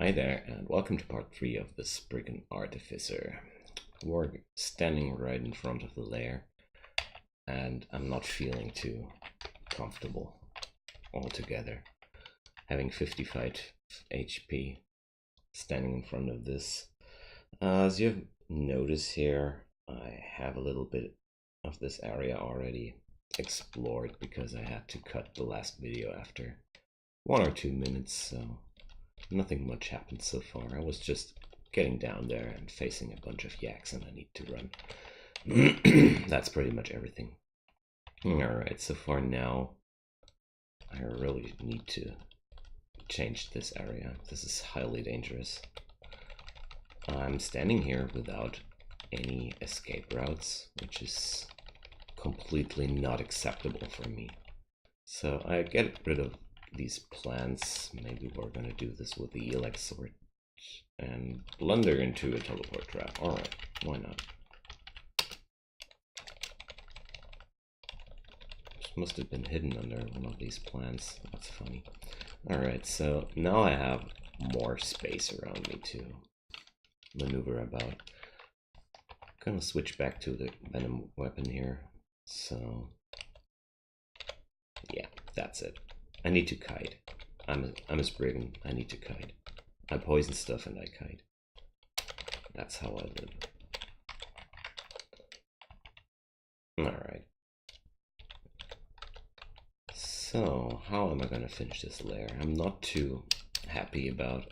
Hi there, and welcome to part 3 of the Spriggan Artificer. We're standing right in front of the lair, and I'm not feeling too comfortable altogether. Having 55 HP, standing in front of this. As you've noticed here, I have a little bit of this area already explored because I had to cut the last video after 1 or 2 minutes, so nothing much happened so far. I was just getting down there and facing a bunch of yaks and I need to run. That's pretty much everything. Alright, so for now, I really need to change this area. This is highly dangerous. I'm standing here without any escape routes, which is completely not acceptable for me. So I get rid of these plants. Maybe we're gonna do this with the Elex sword and blunder into a teleport trap. Alright, why not? This must have been hidden under one of these plants. That's funny. Alright, so now I have more space around me to maneuver about. I'm gonna switch back to the venom weapon here. So yeah, that's it. I need to kite. I'm a Spriggan. I need to kite. I poison stuff and I kite. That's how I live. Alright. So, how am I gonna finish this lair? I'm not too happy about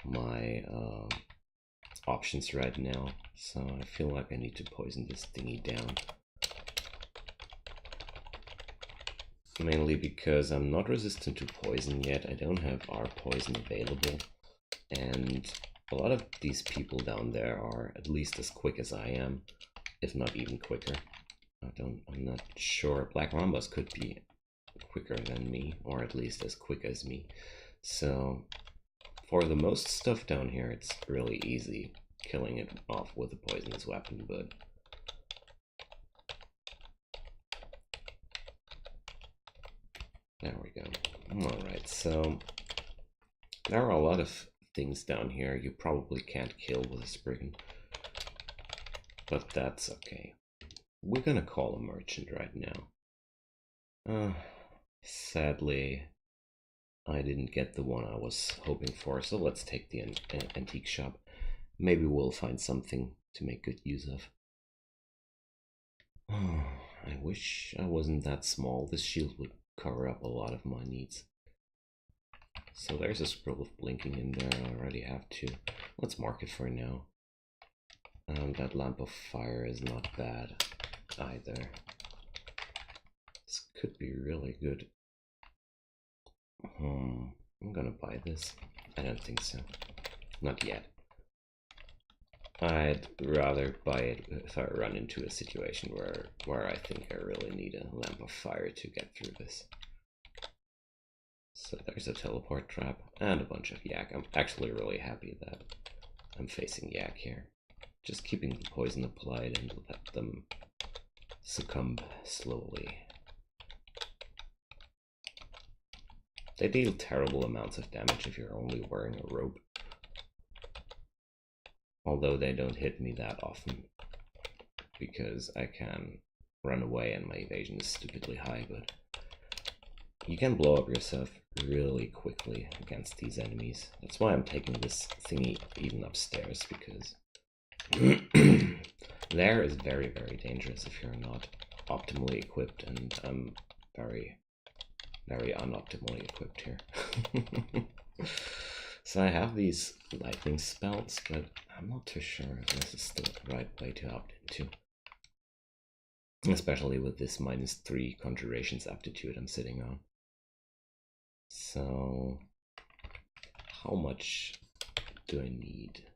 my options right now. So I feel like I need to poison this thingy down. Mainly because I'm not resistant to poison yet. I don't have our poison available, and a lot of these people down there are at least as quick as I am, if not even quicker. I'm not sure. Black Rhombus could be quicker than me, or at least as quick as me. So for the most stuff down here, it's really easy killing it off with a poisonous weapon, but there we go. Alright, so there are a lot of things down here you probably can't kill with a Spriggan, but that's okay. We're gonna call a merchant right now. Sadly, I didn't get the one I was hoping for, so let's take the antique shop. Maybe we'll find something to make good use of. I wish I wasn't that small. This shield would cover up a lot of my needs. So there's a scroll of blinking in there. I already have two. Let's mark it for now. That lamp of fire is not bad either. This could be really good. I'm gonna buy this. I don't think so. Not yet. I'd rather buy it if I run into a situation where I think I really need a lamp of fire to get through this. So there's a teleport trap and a bunch of yak. I'm actually really happy that I'm facing yak here. Just keeping the poison applied and let them succumb slowly. They deal terrible amounts of damage if you're only wearing a robe. Although they don't hit me that often, because I can run away and my evasion is stupidly high, but you can blow up yourself really quickly against these enemies. That's why I'm taking this thingy even upstairs, because Lair is very, very dangerous if you're not optimally equipped, and I'm very, very unoptimally equipped here. So I have these lightning spells, but I'm not too sure if this is the right way to opt into. Especially with this -3 conjurations aptitude I'm sitting on. So how much do I need?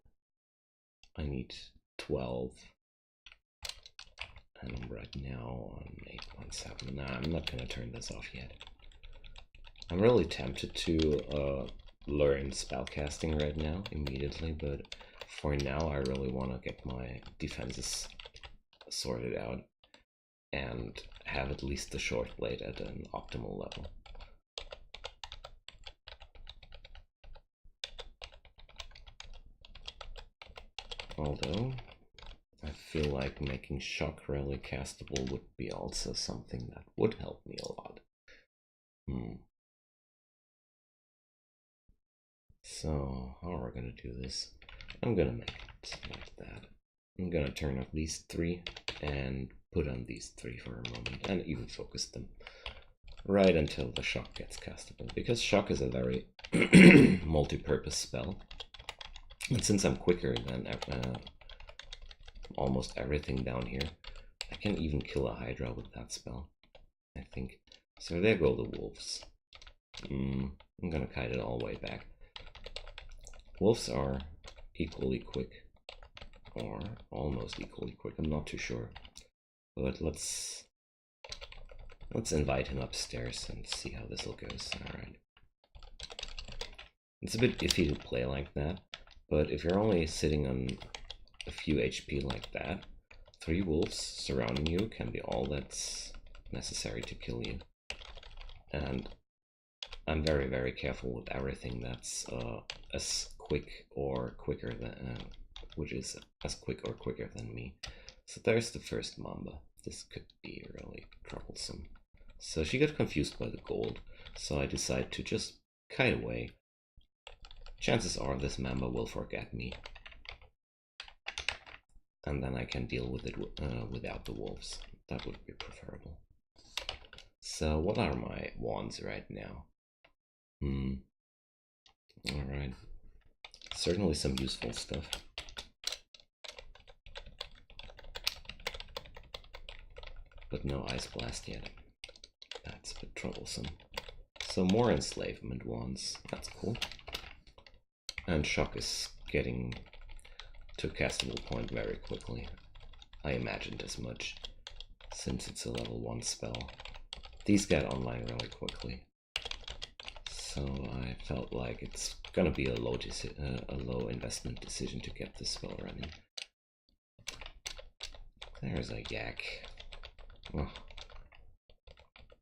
I need 12. And I'm right now on 8.7. Nah, I'm not gonna turn this off yet. I'm really tempted to learn spellcasting right now immediately, but for now I really want to get my defenses sorted out and have at least the short blade at an optimal level. Although I feel like making Shock Rally castable would be also something that would help me a lot. So how are we gonna do this? I'm gonna make it like that. I'm gonna turn off these three and put on these three for a moment and even focus them right until the Shock gets castable, because Shock is a very multi-purpose spell, and since I'm quicker than almost everything down here, I can even kill a Hydra with that spell, I think. So there go the wolves. I'm gonna kite it all the way back. Wolves are equally quick, or almost equally quick, I'm not too sure. But let's invite him upstairs and see how this all goes. Alright. It's a bit iffy to play like that, but if you're only sitting on a few HP like that, 3 wolves surrounding you can be all that's necessary to kill you. And I'm very, very careful with everything that's as quick or quicker than, which is as quick or quicker than me. So there's the first Mamba. This could be really troublesome. So she got confused by the gold, so I decide to just kite away. Chances are this Mamba will forget me, and then I can deal with it without the wolves. That would be preferable. So what are my wands right now? Alright. Certainly some useful stuff. But no Ice Blast yet. That's a bit troublesome. So more enslavement wands. That's cool. And Shock is getting to a castable point very quickly. I imagined as much, since it's a level 1 spell. These get online really quickly. So I felt like it's gonna be a low investment decision to get this spell running. There's a yak. Oh.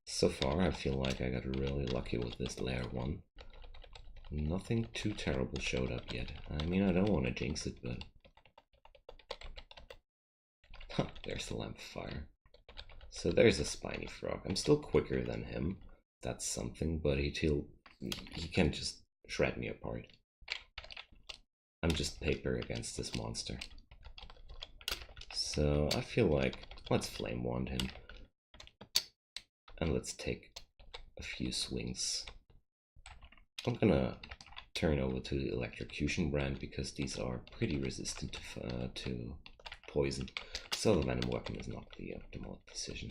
So far I feel like I got really lucky with this Lair one. Nothing too terrible showed up yet. I mean, I don't want to jinx it, but... Huh, there's the Lamp of Fire. So there's a Spiny Frog. I'm still quicker than him. That's something, but he can just shred me apart. I'm just paper against this monster. So I feel like let's Flame Wand him. And let's take a few swings. I'm gonna turn over to the Electrocution brand because these are pretty resistant to poison. So the Venom Weapon is not the optimal decision.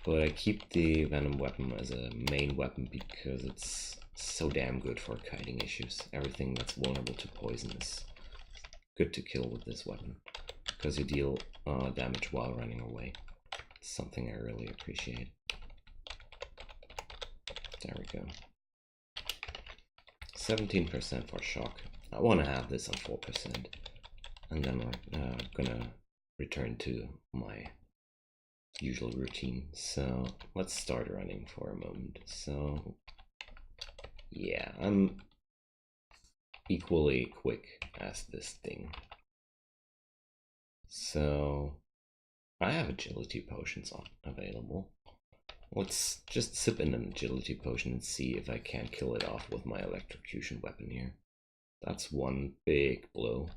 But I keep the Venom Weapon as a main weapon because it's so damn good for kiting issues. Everything that's vulnerable to poison is good to kill with this weapon, because you deal damage while running away. It's something I really appreciate. There we go. 17% for Shock. I want to have this on 4%. And then we're gonna return to my usual routine. So let's start running for a moment. So yeah, I'm equally quick as this thing. So I have agility potions available. Let's just sip in an agility potion and see if I can't kill it off with my electrocution weapon here. That's one big blow.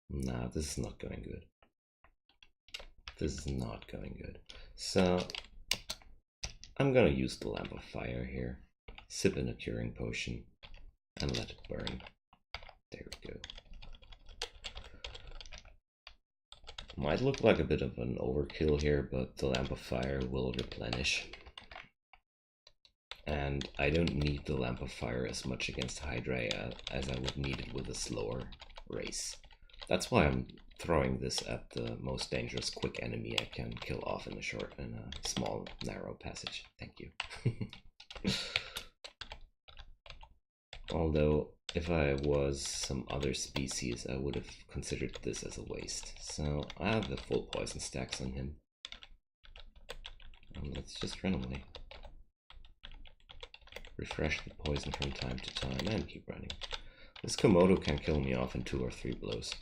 Nah, this is not going good. This is not going good. So I'm gonna use the Lamp of Fire here. Sip in a curing potion and let it burn. There we go. Might look like a bit of an overkill here, but the Lamp of Fire will replenish. And I don't need the Lamp of Fire as much against Hydra as I would need it with a slower race. That's why I'm throwing this at the most dangerous quick enemy I can kill off in a small narrow passage. Thank you. Although if I was some other species, I would have considered this as a waste. So I have the full poison stacks on him. And let's just run away. Refresh the poison from time to time and keep running. This Komodo can kill me off in 2 or 3 blows.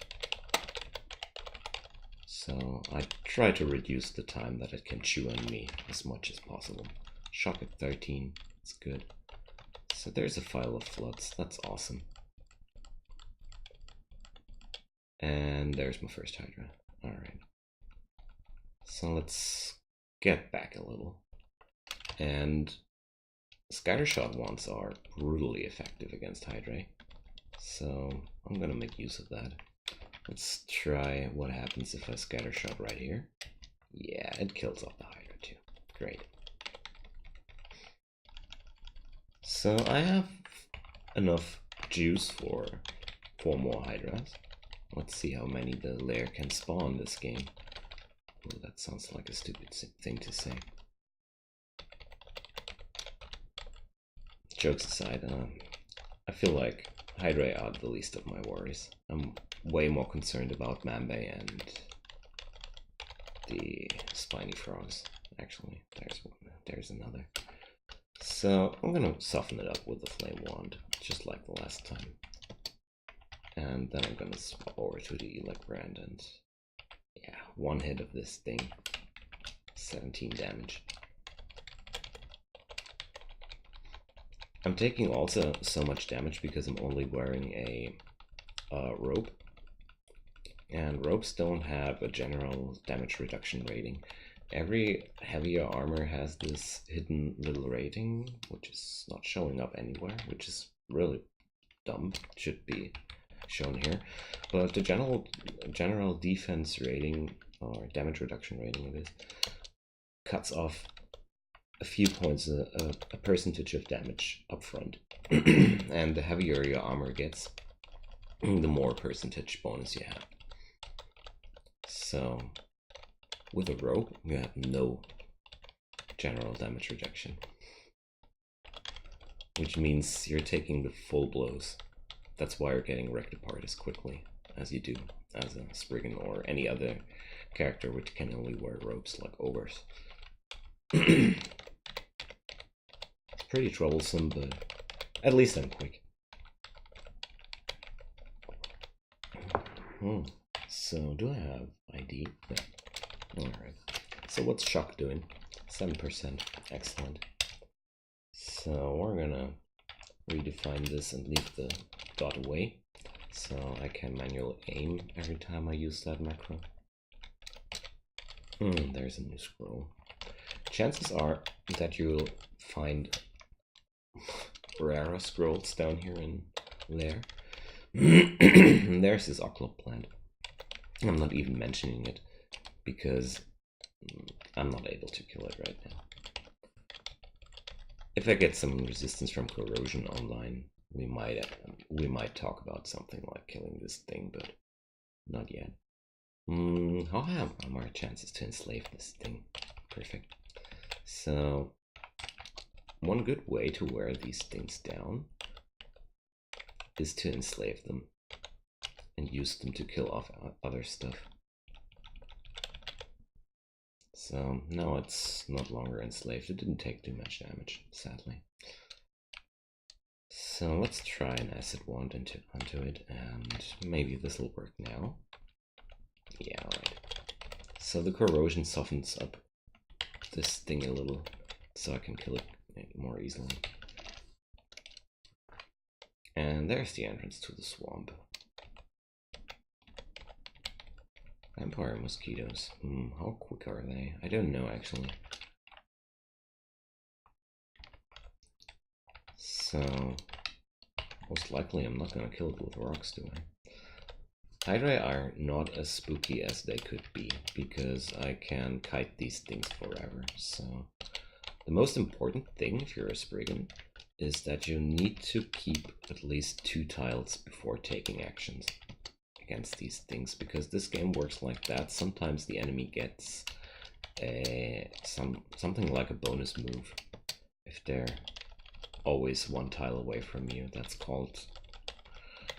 So I try to reduce the time that it can chew on me as much as possible. Shock at 13, it's good. So there's a file of floods, that's awesome. And there's my first Hydra. Alright. So let's get back a little. And scattershot wands are brutally effective against Hydra. So I'm gonna make use of that. Let's try what happens if I scattershot right here. Yeah, it kills off the Hydra too. Great. So I have enough juice for 4 more Hydras. Let's see how many the Lair can spawn this game. Ooh, that sounds like a stupid thing to say. Jokes aside, I feel like Hydra are the least of my worries. I'm way more concerned about Mambe and the spiny frogs. Actually, there's another. So I'm gonna soften it up with the flame wand, just like the last time. And then I'm gonna swap over to the Elec brand and yeah, 1 hit of this thing, 17 damage. I'm taking also so much damage because I'm only wearing a rope, and ropes don't have a general damage reduction rating. Every heavier armor has this hidden little rating, which is not showing up anywhere, which is really dumb. It should be shown here, but the general defense rating, or damage reduction rating it is, cuts off a few points, a percentage of damage up front. And the heavier your armor gets, the more percentage bonus you have. So with a rope you have no general damage reduction, which means you're taking the full blows. That's why you're getting wrecked apart as quickly as you do as a Spriggan or any other character which can only wear ropes like ogres. It's pretty troublesome, but at least I'm quick. So do I have ID? No. Alright. So what's Shock doing? 7%. Excellent. So we're gonna redefine this and leave the dot away, so I can manually aim every time I use that macro. There's a new scroll. Chances are that you'll find rarer scrolls down here in Lair. There's this Oclop plant. I'm not even mentioning it because I'm not able to kill it right now. If I get some resistance from corrosion online, we might talk about something like killing this thing, but not yet. How high are my chances to enslave this thing? Perfect. So one good way to wear these things down is to enslave them and use them to kill off other stuff. So now it's not longer enslaved. It didn't take too much damage, sadly. So let's try an acid wand onto it, and maybe this will work now. Yeah, alright. So the corrosion softens up this thing a little, so I can kill it more easily. And there's the entrance to the swamp. Vampire mosquitoes. How quick are they? I don't know actually. So most likely I'm not gonna kill it with rocks, do I? Hydra are not as spooky as they could be, because I can kite these things forever. So the most important thing if you're a Spriggan is that you need to keep at least 2 tiles before taking actions against these things, because this game works like that. Sometimes the enemy gets something like a bonus move if they're always 1 tile away from you. That's called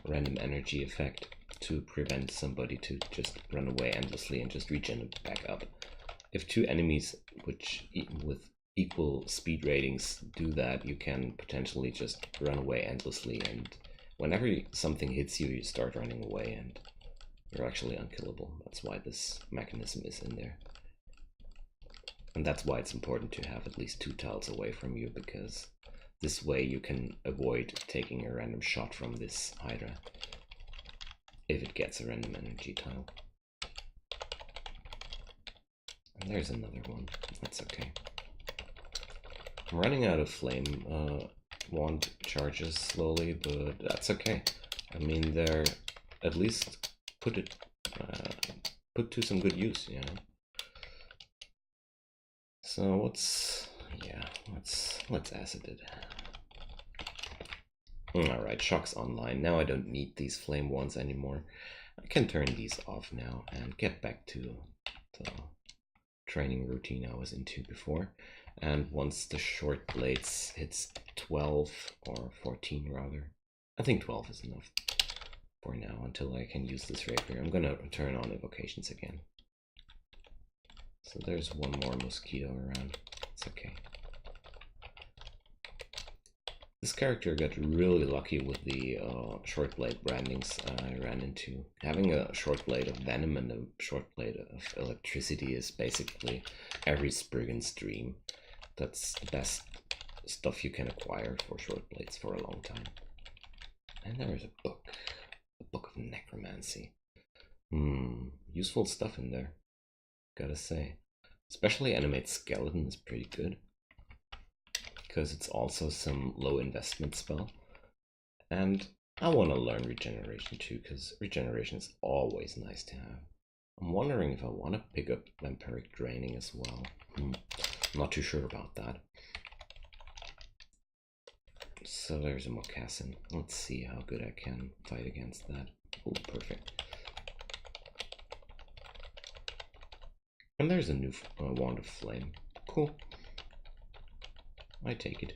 random energy effect, to prevent somebody to just run away endlessly and just regen back up. If 2 enemies with equal speed ratings do that, you can potentially just run away endlessly and whenever something hits you, you start running away and you're actually unkillable. That's why this mechanism is in there. And that's why it's important to have at least 2 tiles away from you, because this way you can avoid taking a random shot from this Hydra if it gets a random energy tile. And there's another one. That's okay. I'm running out of flame wand charges slowly, but that's okay. I mean, they're at least put to some good use, you know. So let's acid it. Alright, shocks online. Now I don't need these flame wands anymore. I can turn these off now and get back to the training routine I was into before. And once the short blades hits 12 or 14 rather, I think 12 is enough for now until I can use this rapier. I'm gonna turn on evocations again. So there's one more mosquito around. It's okay. This character got really lucky with the short blade brandings I ran into. Having a short blade of venom and a short blade of electricity is basically every Spriggan's dream. That's the best stuff you can acquire for short blades for a long time. And there is a book of necromancy. Useful stuff in there, gotta say. Especially animate skeleton is pretty good, because it's also some low investment spell. And I want to learn regeneration too, because regeneration is always nice to have. I'm wondering if I want to pick up vampiric draining as well. I'm not too sure about that. So there's a moccasin. Let's see how good I can fight against that. Oh, perfect. And there's a new wand of flame. Cool. I take it.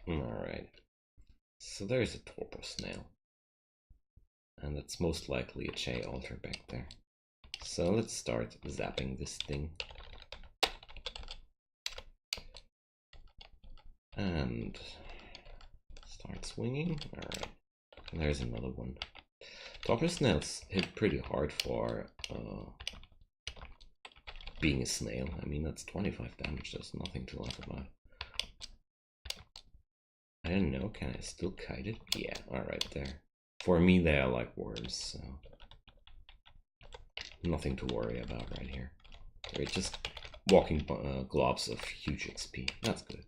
Alright. So there's a torpor snail. And that's most likely a Che altar back there. So let's start zapping this thing. And start swinging. Alright. And there's another one. Torpor snails hit pretty hard for being a snail. I mean, that's 25 damage. There's nothing to laugh about. I don't know. Can I still kite it? Yeah, alright there. For me, they are like worms, so nothing to worry about right here. They're just walking globs of huge XP. That's good.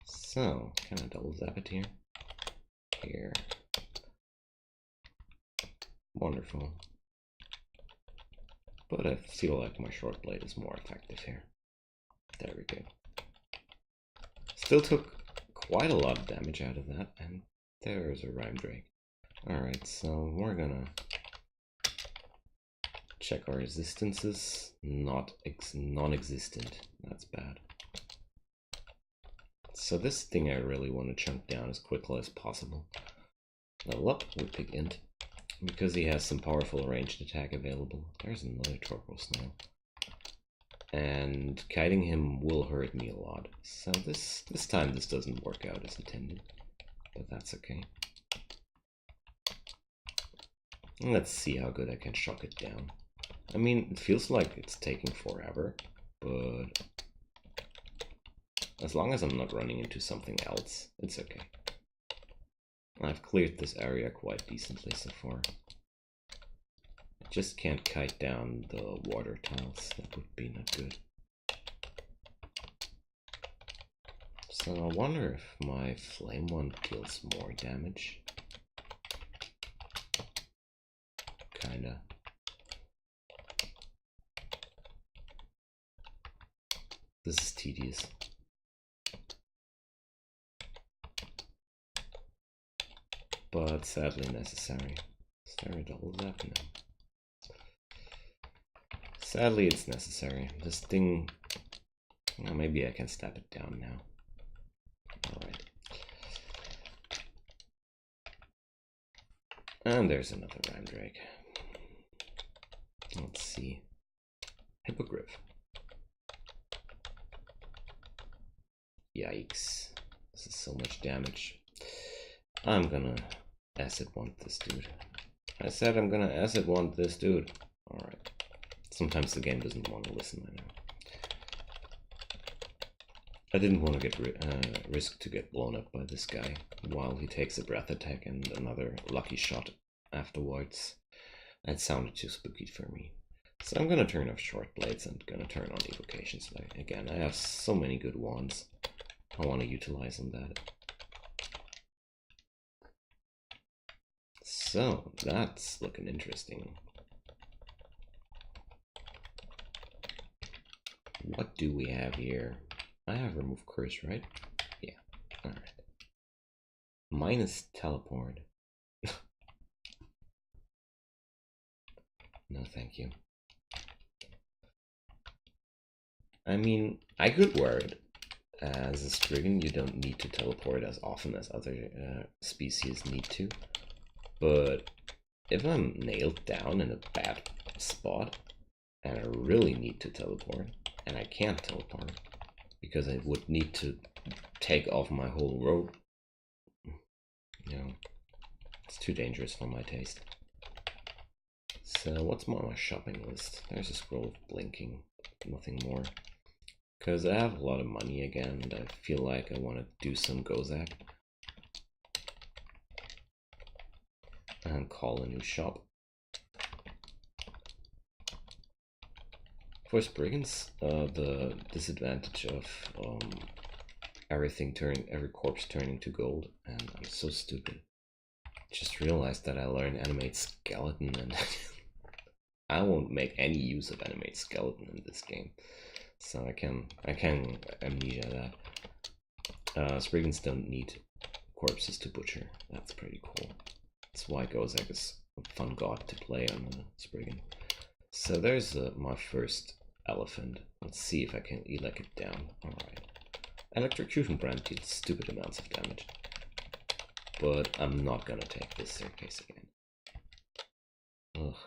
So, can I double zap it here? Here. Wonderful. But I feel like my short blade is more effective here. There we go. Still took quite a lot of damage out of that, and there's a rhyme drake. Alright, so we're gonna check our resistances. Non-existent. That's bad. So this thing I really want to chunk down as quickly as possible. Level up with Pig Int, because he has some powerful ranged attack available. There's another torpor snail. And kiting him will hurt me a lot. So this time this doesn't work out as intended. But that's okay. Let's see how good I can shock it down. I mean, it feels like it's taking forever, but as long as I'm not running into something else, it's okay. I've cleared this area quite decently so far. I just can't kite down the water tiles. That would be not good. So I wonder if my flame one deals more damage. Kinda. This is tedious. But sadly necessary. Is there a double zap? No. Sadly it's necessary. This thing... Well, maybe I can stab it down now. Alright. And there's another rhyme drake. Let's see. Hippogriff. Yikes. This is so much damage. I'm gonna acid want this dude. I said I'm gonna acid want this dude. Alright. Sometimes the game doesn't want to listen, I know. I didn't want to get risk to get blown up by this guy while he takes a breath attack and another lucky shot afterwards. That sounded too spooky for me. So I'm gonna turn off short blades and gonna turn on evocations. Again, I have so many good wands. I want to utilize on that. So that's looking interesting. What do we have here? I have remove curse, right? Yeah. Alright. Minus teleport. No, thank you. I mean, I could wear it. As a Spriggan, you don't need to teleport as often as other species need to. But if I'm nailed down in a bad spot, and I really need to teleport, and I can't teleport, because I would need to take off my whole robe, you know, it's too dangerous for my taste. So what's on my shopping list? There's a scroll of blinking, nothing more. Because I have a lot of money again, and I feel like I want to do some Gozak. And call a new shop. For Spriggans, the disadvantage of every corpse turning to gold, and I'm so stupid. Just realized that I learned animate skeleton, and I won't make any use of animate skeleton in this game. So I can amnesia that. Spriggans don't need corpses to butcher. That's pretty cool. That's why Gozak is a fun god to play on a Spriggan. So there's my first elephant. Let's see if I can elect it down. Alright. Electrocution brand deals stupid amounts of damage. But I'm not gonna take this staircase again. Ugh.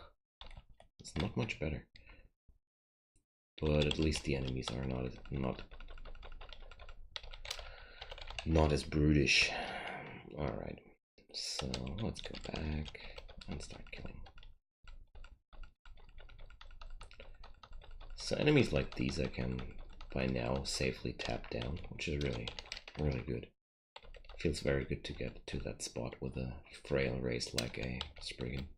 It's not much better. But at least the enemies are not as brutish. Alright. So let's go back and start killing. So enemies like these I can by now safely tap down, which is really good. Feels very good to get to that spot with a frail race like a Spriggan.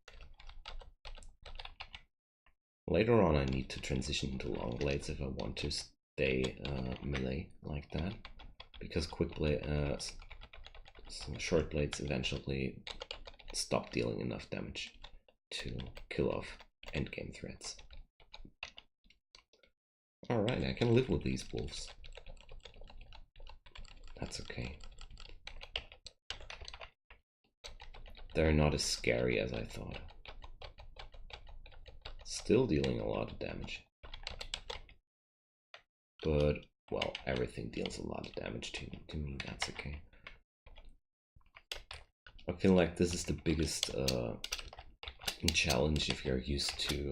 Later on I need to transition into long blades if I want to stay melee like that, because short blades eventually stop dealing enough damage to kill off endgame threats. Alright, I can live with these wolves. That's okay. They're not as scary as I thought. Still dealing a lot of damage. But, well, everything deals a lot of damage to me, that's okay. I feel like this is the biggest challenge if you're used to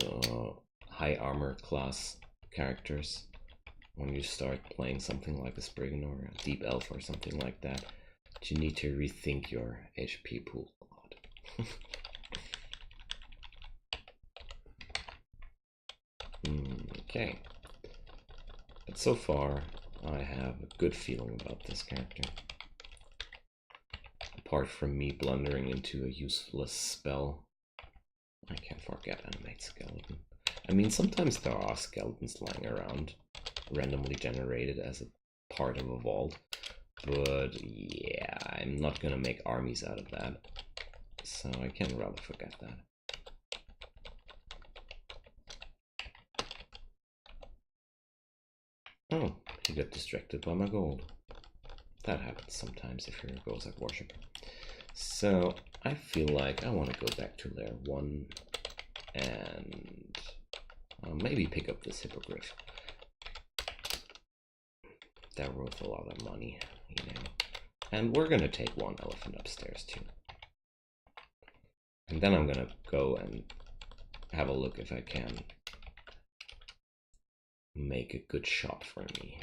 high armor class characters. When you start playing something like a Spriggan or a Deep Elf or something like that, you need to rethink your HP pool a lot. Okay. But so far, I have a good feeling about this character. Apart from me blundering into a useless spell, I can't forget animate skeleton. I mean, sometimes there are skeletons lying around, randomly generated as a part of a vault, but yeah, I'm not gonna make armies out of that, so I can rather forget that. Oh, he got distracted by my gold. That happens sometimes if you're a Gozak worshipper. So I feel like I want to go back to Lair 1 and maybe pick up this Hippogriff. They're worth a lot of money, you know. And we're gonna take one elephant upstairs too. And then I'm gonna go and have a look if I can make a good shop for me.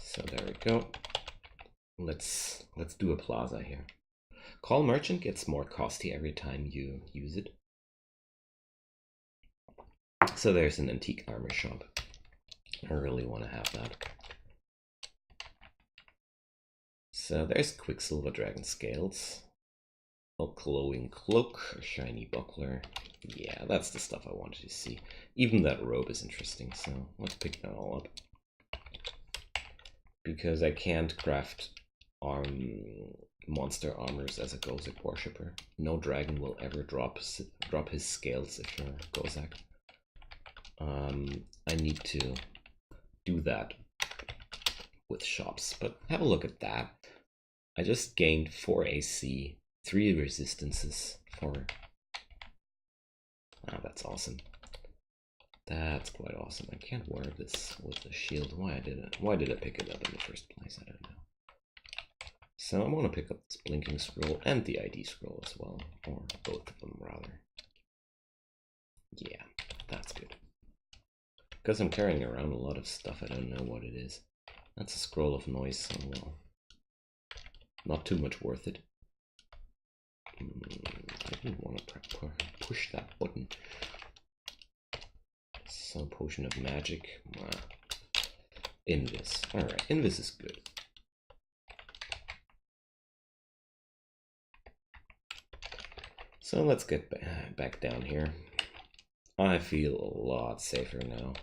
So there we go. Let's do a plaza here. Call merchant gets more costly every time you use it. So there's an antique armor shop. I really want to have that. So there's Quicksilver Dragon Scales. A glowing cloak, a shiny buckler. Yeah, that's the stuff I wanted to see. Even that robe is interesting, so let's pick that all up. Because I can't craft monster armors as a Gozak worshipper. No dragon will ever drop his scales if you're Gozak. I need to do that with shops, but have a look at that. I just gained 4 AC, 3 resistances for... Ah, that's awesome. That's quite awesome. I can't wear this with the shield. Why did I pick it up in the first place? I don't know. So I want to pick up this blinking scroll and the ID scroll as well, or both of them rather. Yeah, that's good. Because I'm carrying around a lot of stuff, I don't know what it is. That's a scroll of noise, so well, not too much worth it. I didn't want to push that button. So potion of magic. Invis. Alright, Invis is good. So let's get back down here. I feel a lot safer now.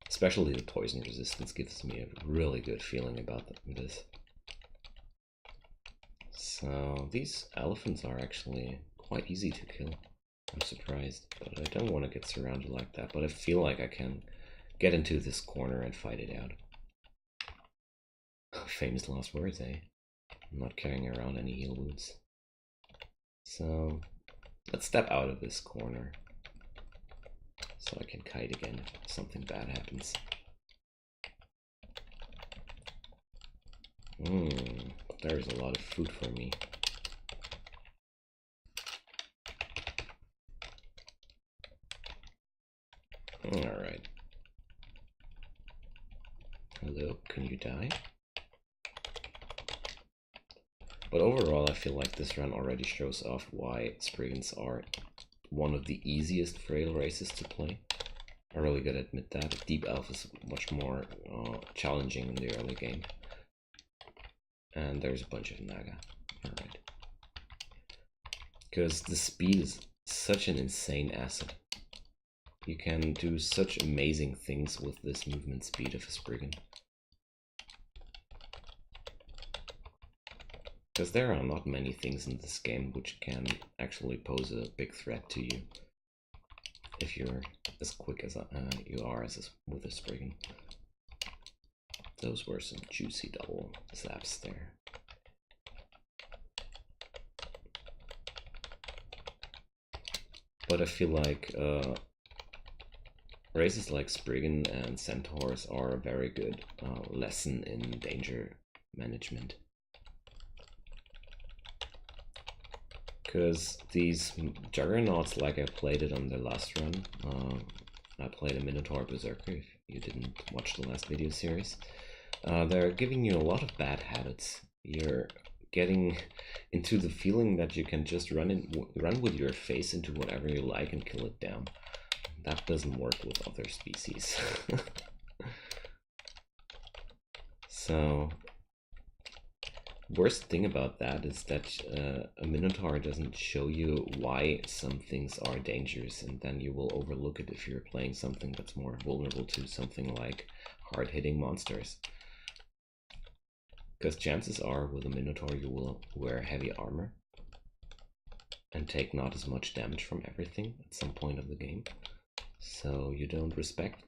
Especially the poison resistance gives me a really good feeling about this. So these elephants are actually quite easy to kill. I'm surprised, but I don't want to get surrounded like that. But I feel like I can get into this corner and fight it out. Famous last words, eh? I'm not carrying around any heal wounds. So let's step out of this corner so I can kite again if something bad happens. There's a lot of food for me. Alright. Hello, can you die? But overall, I feel like this run already shows off why Spriggans are one of the easiest frail races to play. I really gotta admit that. Deep Elf is much more challenging in the early game. And there's a bunch of Naga. Alright. Because the speed is such an insane asset. You can do such amazing things with this movement speed of a Spriggan. Because there are not many things in this game which can actually pose a big threat to you if you're as quick as you are with a Spriggan. Those were some juicy double zaps there. But I feel like races like Spriggan and Centaurs are a very good lesson in danger management. Because these Juggernauts, like I played it on the last run, I played a Minotaur Berserker, if you didn't watch the last video series, they're giving you a lot of bad habits. You're getting into the feeling that you can just run with your face into whatever you like and kill it down. That doesn't work with other species. So, worst thing about that is that a Minotaur doesn't show you why some things are dangerous, and then you will overlook it if you're playing something that's more vulnerable to something like hard-hitting monsters. Because chances are with a Minotaur you will wear heavy armor and take not as much damage from everything at some point of the game. So you don't respect,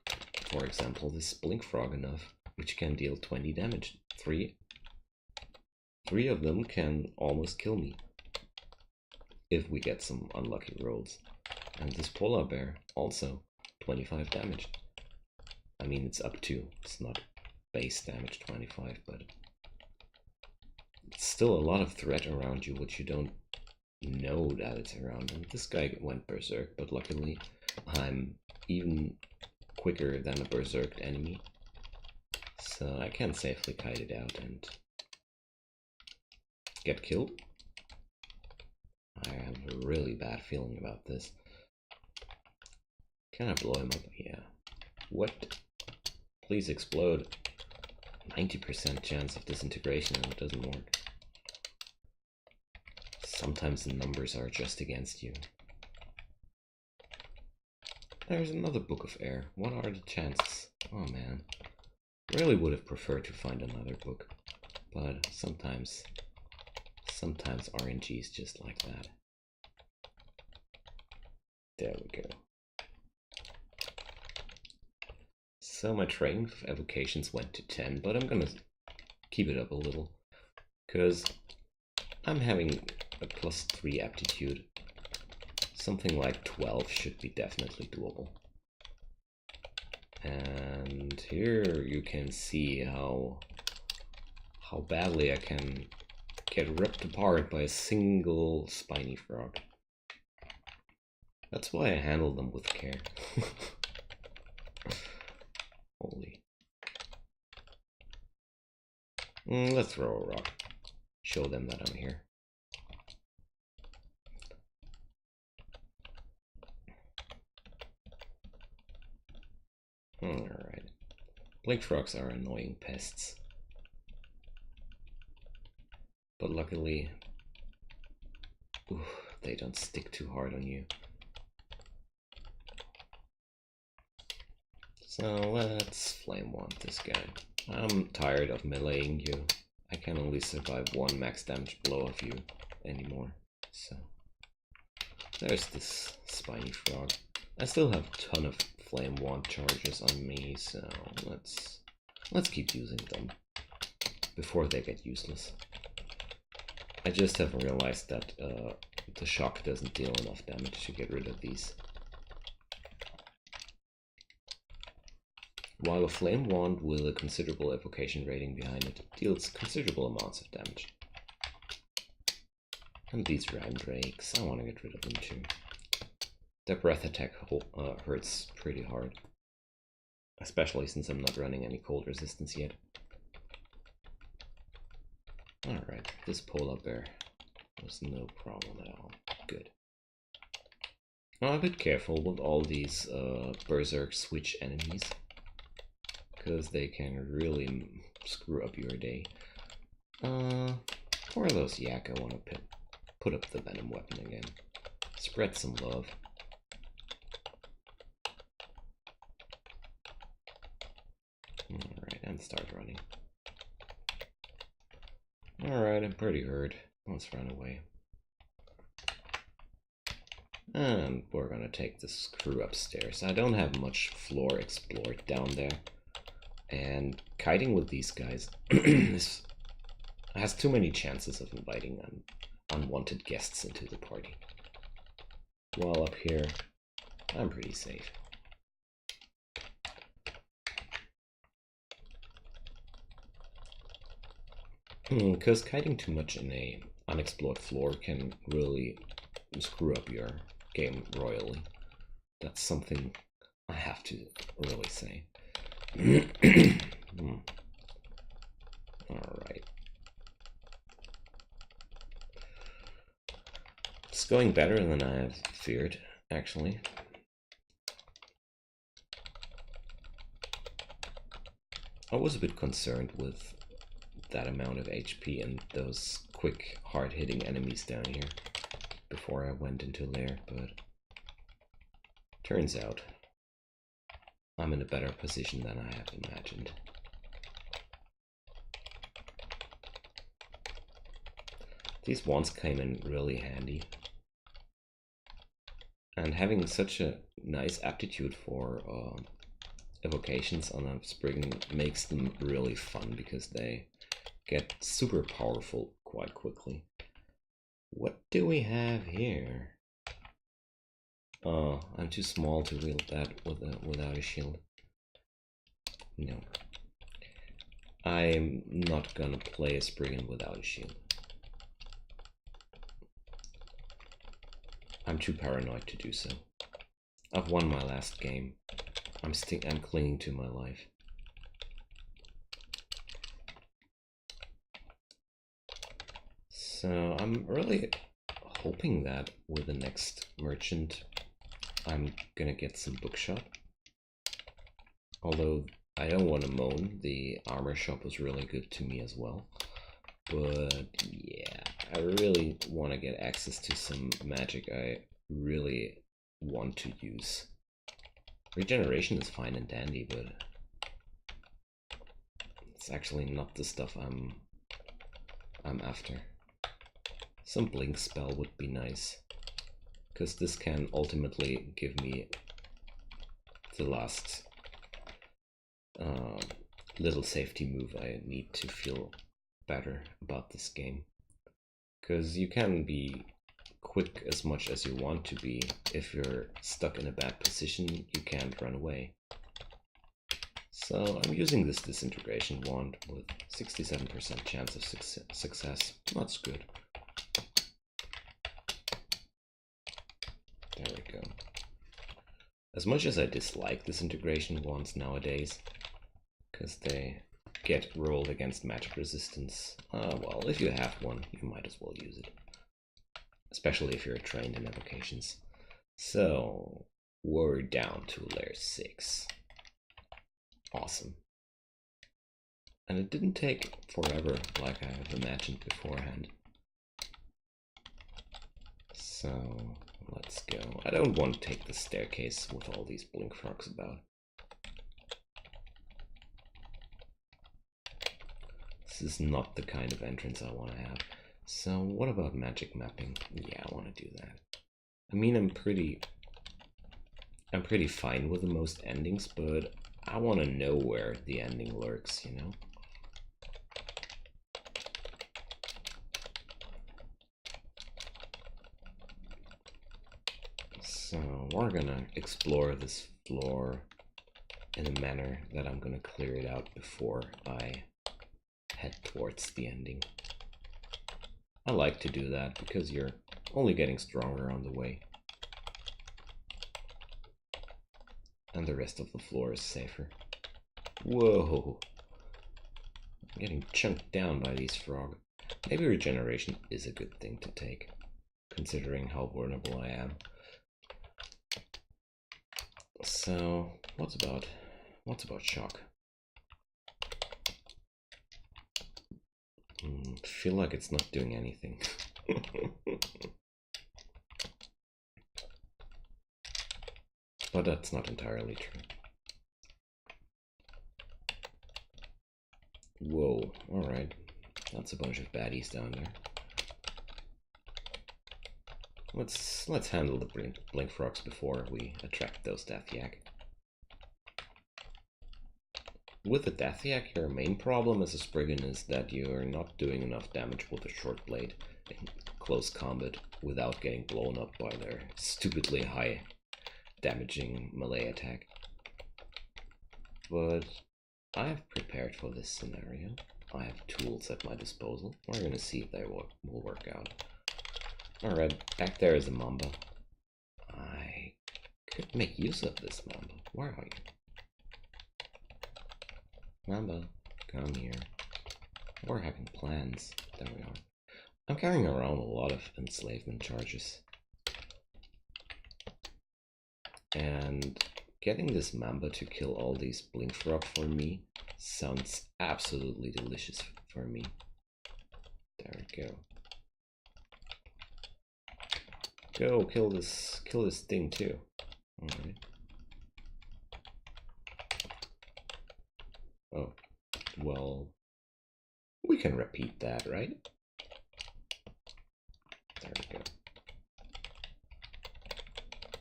for example, this Blink Frog enough, which can deal 20 damage. Three of them can almost kill me if we get some unlucky rolls. And this Polar Bear also 25 damage. I mean, it's up to, it's not base damage 25, but it's still a lot of threat around you which you don't know that it's around. And this guy went berserk, but luckily I'm even quicker than a berserked enemy, so I can safely kite it out and get killed. I have a really bad feeling about this. Can I blow him up? Yeah. What? Please explode. 90% chance of disintegration and it doesn't work. Sometimes the numbers are just against you. There's another Book of Air. What are the chances? Oh man. Really would have preferred to find another book. But sometimes RNG is just like that. There we go. So my training of evocations went to 10, but I'm gonna keep it up a little. Because I'm having a +3 aptitude. Something like 12 should be definitely doable. And here you can see how badly I can get ripped apart by a single spiny frog. That's why I handle them with care. Holy. Let's throw a rock. Show them that I'm here. Alright. Blink frogs are annoying pests. But luckily, they don't stick too hard on you. So let's flame wand this guy. I'm tired of meleeing you. I can only survive one max damage blow of you anymore. So there's this spiny frog. I still have a ton of flame wand charges on me, so let's keep using them before they get useless. I just haven't realized that the shock doesn't deal enough damage to get rid of these. While a flame wand with a considerable evocation rating behind it deals considerable amounts of damage. And these ram drakes, I want to get rid of them too. Their breath attack hurts pretty hard. Especially since I'm not running any cold resistance yet. Alright, this polar bear was no problem at all. Good. Now I'm a bit careful with all these berserk switch enemies, because they can really screw up your day. Or those yak, I want to put up the venom weapon again. Spread some love. Alright, and start running. Alright, I'm pretty hurt. Let's run away. And we're gonna take this crew upstairs. I don't have much floor explored down there. And kiting with these guys has too many chances of inviting unwanted guests into the party. While up here, I'm pretty safe. Because kiting too much in a unexplored floor can really screw up your game royally. That's something I have to really say. Alright. It's going better than I have feared, actually. I was a bit concerned with that amount of HP and those quick, hard-hitting enemies down here before I went into Lair, but turns out I'm in a better position than I have imagined. These wands came in really handy. And having such a nice aptitude for evocations on a Spriggan makes them really fun because they get super powerful quite quickly. What do we have here? Oh, I'm too small to wield that without a shield. No. I'm not gonna play a Spriggan without a shield. I'm too paranoid to do so. I've won my last game. I'm clinging to my life. So I'm really hoping that with the next merchant I'm gonna get some bookshop. Although I don't want to moan, the armor shop was really good to me as well. But yeah, I really want to get access to some magic I really want to use. Regeneration is fine and dandy, but it's actually not the stuff I'm after. Some blink spell would be nice, because this can ultimately give me the last little safety move I need to feel better about this game. Because you can be quick as much as you want to be. If you're stuck in a bad position, you can't run away. So I'm using this disintegration wand with 67% chance of success. That's good. There we go. As much as I dislike disintegration wands nowadays, because they get rolled against magic resistance, well, if you have one, you might as well use it. Especially if you're trained in evocations. So, we're down to layer 6. Awesome. And it didn't take forever like I have imagined beforehand. So, let's go. I don't want to take the staircase with all these blink frogs about. This is not the kind of entrance I want to have. So what about magic mapping? Yeah, I want to do that. I mean, I'm pretty fine with the most endings, but I want to know where the ending lurks, you know? So we're gonna explore this floor in a manner that I'm gonna clear it out before I head towards the ending. I like to do that because you're only getting stronger on the way. And the rest of the floor is safer. Whoa! I'm getting chunked down by these frogs. Maybe regeneration is a good thing to take, considering how vulnerable I am. So, what's about shock? Feel like it's not doing anything. But that's not entirely true. Whoa, alright. That's a bunch of baddies down there. Let's handle the blink frogs before we attract those death yak. With the death yak, your main problem as a Spriggan is that you are not doing enough damage with a short blade in close combat without getting blown up by their stupidly high damaging melee attack. But I have prepared for this scenario. I have tools at my disposal. We're gonna see if they will work out. Alright, back there is a Mamba. I could make use of this Mamba. Where are you? Mamba, come here. We're having plans. There we are. I'm carrying around a lot of enslavement charges. And getting this Mamba to kill all these blink frog for me sounds absolutely delicious for me. There we go. Go kill this thing too. Alright. Oh, well, we can repeat that, right? There we go.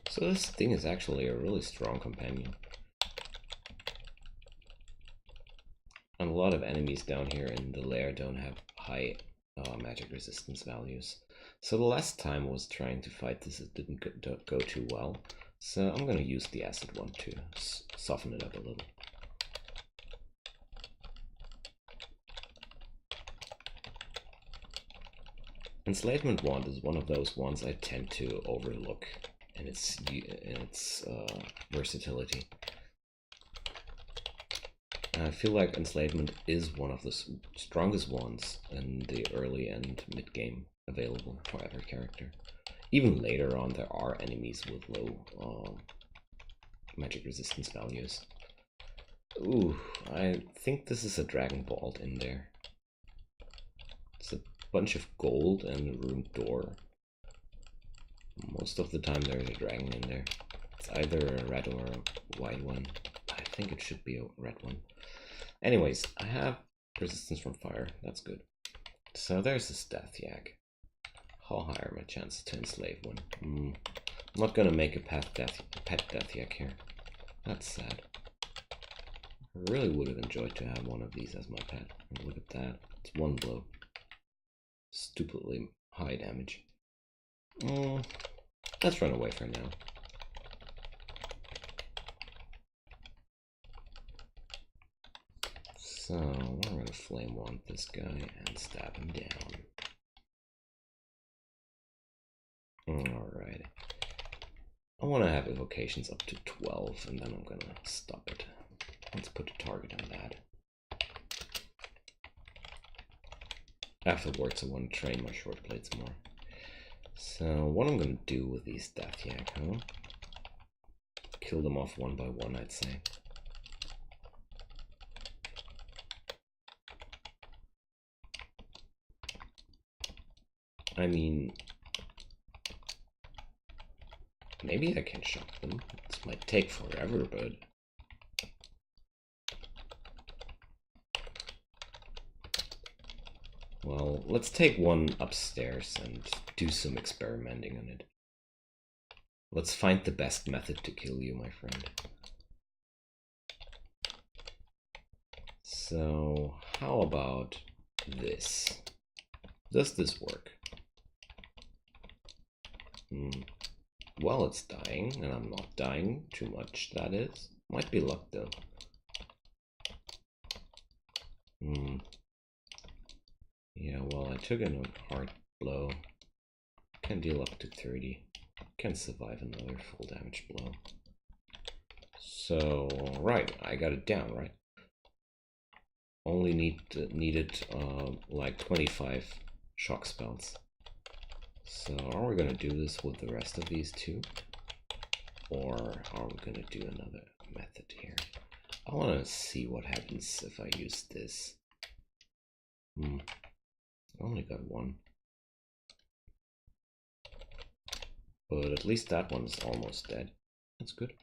So this thing is actually a really strong companion. And a lot of enemies down here in the lair don't have high magic resistance values. So the last time I was trying to fight this, it didn't go too well. So I'm gonna use the acid one to soften it up a little. Enslavement wand is one of those ones I tend to overlook in its versatility. I feel like enslavement is one of the strongest ones in the early and mid game available for every character. Even later on, there are enemies with low magic resistance values. Ooh, I think this is a Dragon Vault in there. It's a bunch of gold and a ruined door. Most of the time there's a dragon in there. It's either a red or a white one. I think it should be a red one. Anyways, I have resistance from fire. That's good. So there's this Death Yak. How high are my chances to enslave one? I'm not gonna make a pet Death Yak here. That's sad. I really would have enjoyed to have one of these as my pet. And look at that. It's one blow. Stupidly high damage. Let's run away for now. So we're gonna flame wand this guy and stab him down. Alright. I want to have evocations up to 12 and then I'm gonna stop it. Let's put a target on that. Afterwards I want to train my short blades more. So what I'm gonna do with these Death Yak, huh? Kill them off one by one, I'd say. I mean, maybe I can shock them. This might take forever, but well, let's take one upstairs and do some experimenting on it. Let's find the best method to kill you, my friend. So, how about this? Does this work? Well, it's dying, and I'm not dying too much, that is. Might be luck, though. Yeah, well, I took a hard blow. Can deal up to 30. Can survive another full damage blow. So, right, I got it down, right? Only needed like 25 shock spells. So, are we gonna do this with the rest of these two? Or are we gonna do another method here? I wanna see what happens if I use this. I only got one. But at least that one's almost dead. That's good.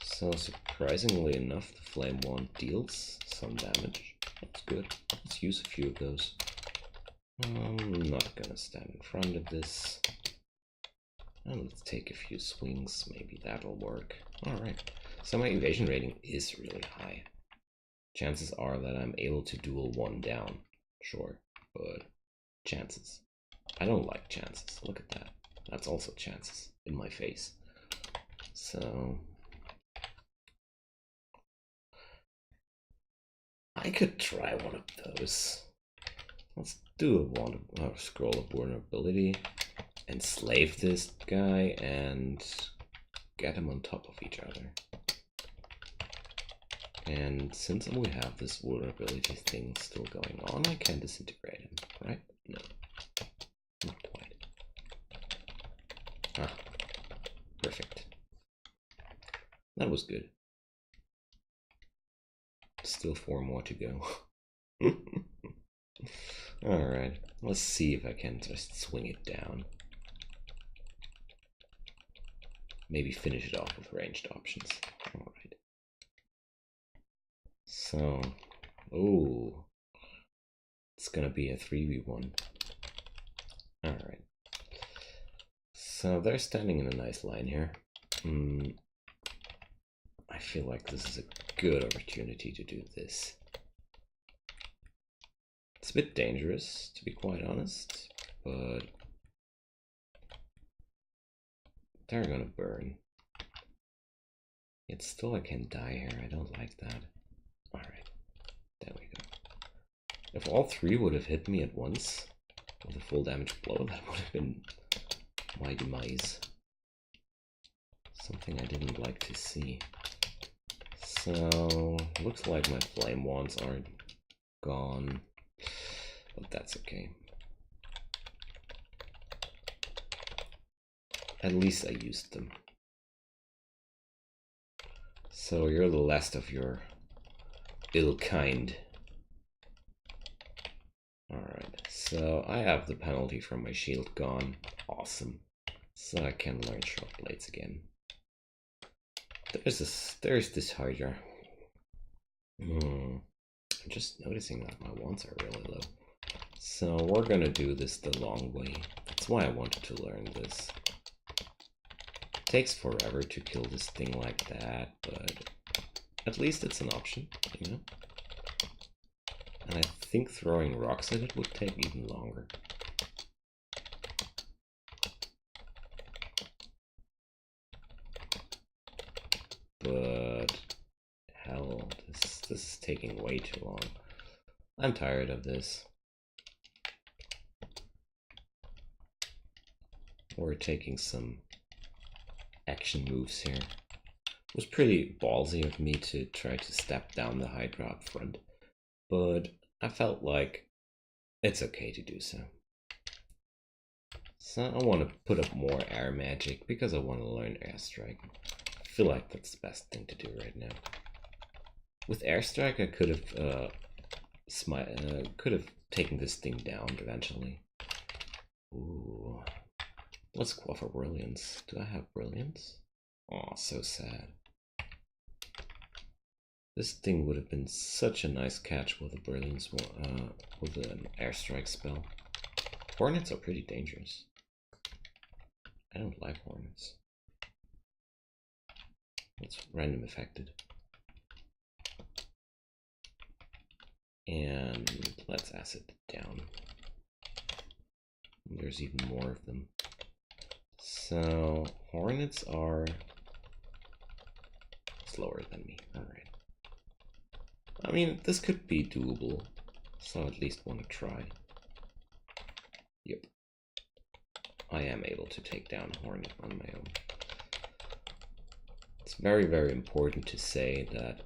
So surprisingly enough, the flame wand deals some damage. That's good. Let's use a few of those. I'm not gonna stand in front of this. And let's take a few swings, maybe that'll work. Alright, so my evasion rating is really high. Chances are that I'm able to duel one down, sure, but chances. I don't like chances, look at that. That's also chances in my face. So I could try one of those. Let's do a scroll of vulnerability, enslave this guy, and get him on top of each other. And since we have this vulnerability thing still going on, I can disintegrate him, right? No, not quite. Ah, perfect. That was good. Still 4 more to go. Alright, let's see if I can just swing it down. Maybe finish it off with ranged options. Alright. So, oh, it's gonna be a 3v1. Alright. So they're standing in a nice line here. I feel like this is a good opportunity to do this. It's a bit dangerous, to be quite honest, but they're gonna burn. Yet still I can die here, I don't like that. Alright, there we go. If all 3 would have hit me at once, With a full damage blow, that would have been my demise. Something I didn't like to see. So, looks like my flame wands are gone, but that's okay. At least I used them. So you're the last of your ill kind. Alright, so I have the penalty from my shield gone. Awesome. So I can learn short blades again. There's this Hydra. I'm just noticing that my wands are really low. So we're gonna do this the long way. That's why I wanted to learn this. It takes forever to kill this thing like that, but at least it's an option, you know? And I think throwing rocks at it would take even longer. But hell, this is taking way too long. I'm tired of this. We're taking some action moves here. It was pretty ballsy of me to try to step down the Hydra up front, but I felt like it's okay to do so. So I want to put up more air magic because I want to learn airstrike. I feel like that's the best thing to do right now. With airstrike, I could have taken this thing down eventually. Ooh, let's go for brilliance. Do I have brilliance? Oh, so sad. This thing would have been such a nice catch with a brilliance, with an airstrike spell. Hornets are pretty dangerous. I don't like hornets. It's random affected. And let's acid down. There's even more of them. So hornets are slower than me. Alright. I mean, this could be doable, so at least want to try. Yep. I am able to take down Hornet on my own. It's very, very important to say that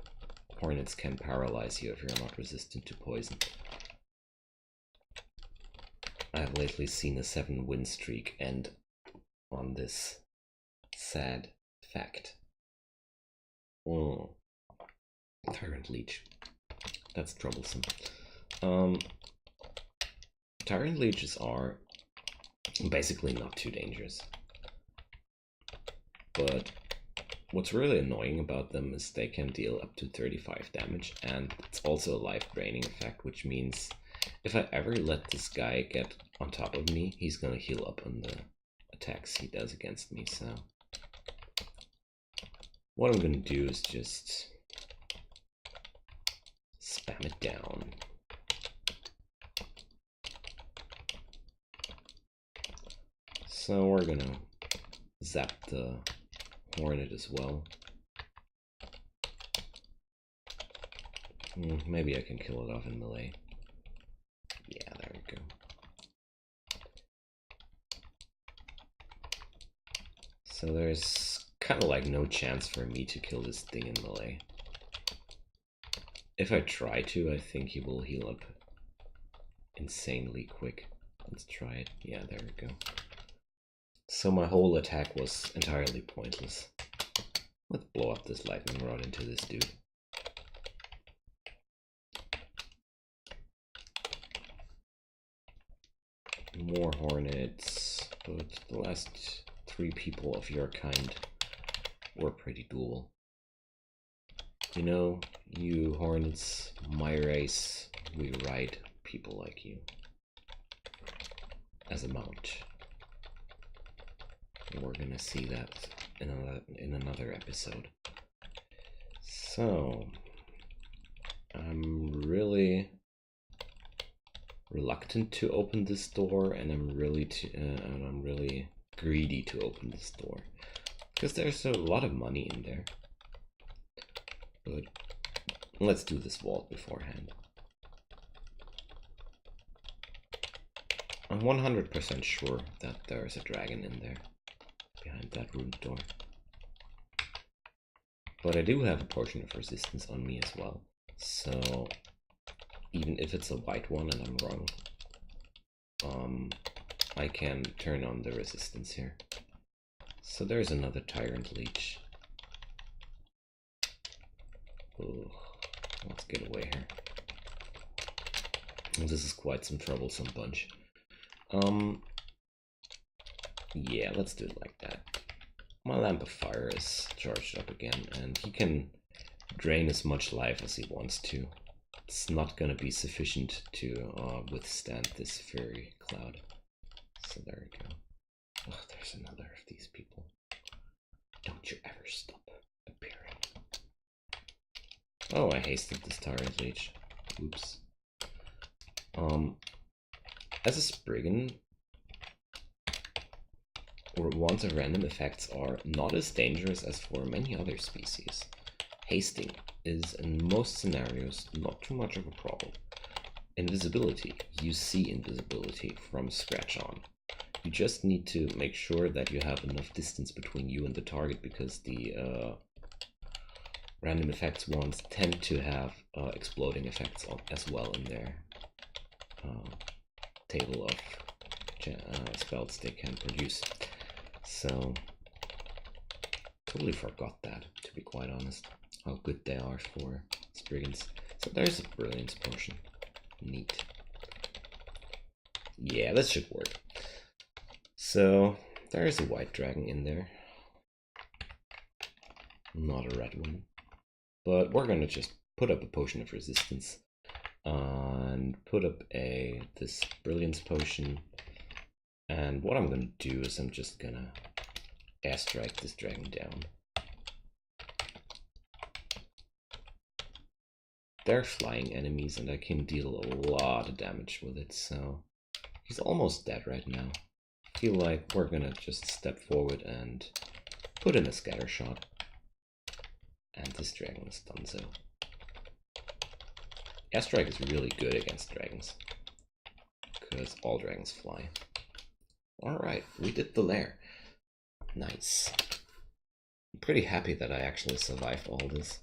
Hornets can paralyze you if you're not resistant to poison. I have lately seen a 7-win streak end on this sad fact. Oh. Tyrant Leech. That's troublesome. Tyrant Leeches are basically not too dangerous. But what's really annoying about them is they can deal up to 35 damage, and it's also a life draining effect, which means if I ever let this guy get on top of me, he's gonna heal up on the attacks he does against me, so what I'm gonna do is just spam it down. So we're gonna zap the Hornet as well. Maybe I can kill it off in melee. Yeah, there we go. So there's kind of like no chance for me to kill this thing in melee. If I try to, I think he will heal up insanely quick. Let's try it. Yeah, there we go. So my whole attack was entirely pointless. Let's blow up this lightning rod into this dude. More hornets, but the last 3 people of your kind were pretty doable. You know, you hornets, my race, we ride people like you as a mount. We're gonna see that in another episode. So I'm really reluctant to open this door, and I'm really greedy to open this door because there's a lot of money in there. But let's do this vault beforehand. I'm 100% sure that there's a dragon in there, behind that room door. But I do have a potion of resistance on me as well, so even if it's a white one and I'm wrong, I can turn on the resistance here. So there's another Tyrant Leech. Ooh, let's get away here. This is quite some troublesome bunch. Yeah, let's do it like that. My Lamp of Fire is charged up again, and he can drain as much life as he wants to. It's not gonna be sufficient to withstand this fairy cloud. So there we go. Oh, there's another of these people. Don't you ever stop appearing. Oh, I hasted this Tyrant Leech. Oops. As a Spriggan, wands of random effects are not as dangerous as for many other species. Hasting is, in most scenarios, not too much of a problem. Invisibility. You see invisibility from scratch on. You just need to make sure that you have enough distance between you and the target, because the random effects wands tend to have exploding effects as well in their table of spells they can produce. So, totally forgot that, to be quite honest, how good they are for Spriggans. So there's a Brilliance Potion. Neat. Yeah, this should work. So, there is a white dragon in there. Not a red one. But we're gonna just put up a Potion of Resistance. And put up this Brilliance Potion. And what I'm gonna do is I'm just gonna airstrike this dragon down. They're flying enemies and I can deal a lot of damage with it, so he's almost dead right now. I feel like we're gonna just step forward and put in a scatter shot. And this dragon is done so. Airstrike is really good against dragons, because all dragons fly. Alright, we did the Lair. Nice. I'm pretty happy that I actually survived all this.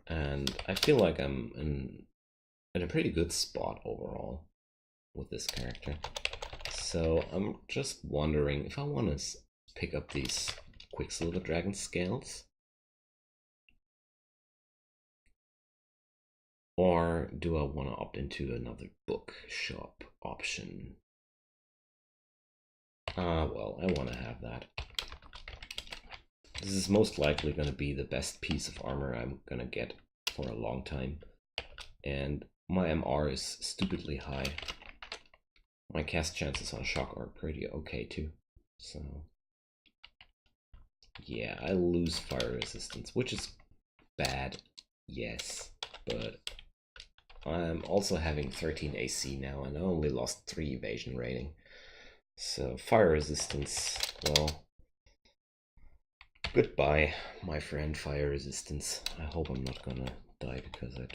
And I feel like I'm in a pretty good spot overall with this character. So I'm just wondering if I want to pick up these Quicksilver Dragon scales. Or do I want to opt into another bookshop option? Well, I want to have that. This is most likely going to be the best piece of armor I'm going to get for a long time. And my MR is stupidly high. My cast chances on shock are pretty okay too. So, yeah, I lose fire resistance, which is bad, yes. But I'm also having 13 AC now, and I only lost 3 evasion rating. So fire resistance, well, goodbye, my friend fire resistance. I hope I'm not gonna die because I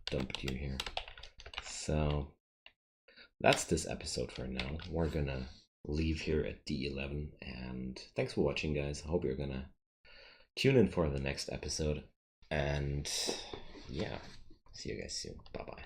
dumped you here. So that's this episode for now. We're gonna leave here at D11, and thanks for watching, guys. I hope you're gonna tune in for the next episode, and yeah, see you guys soon. Bye bye.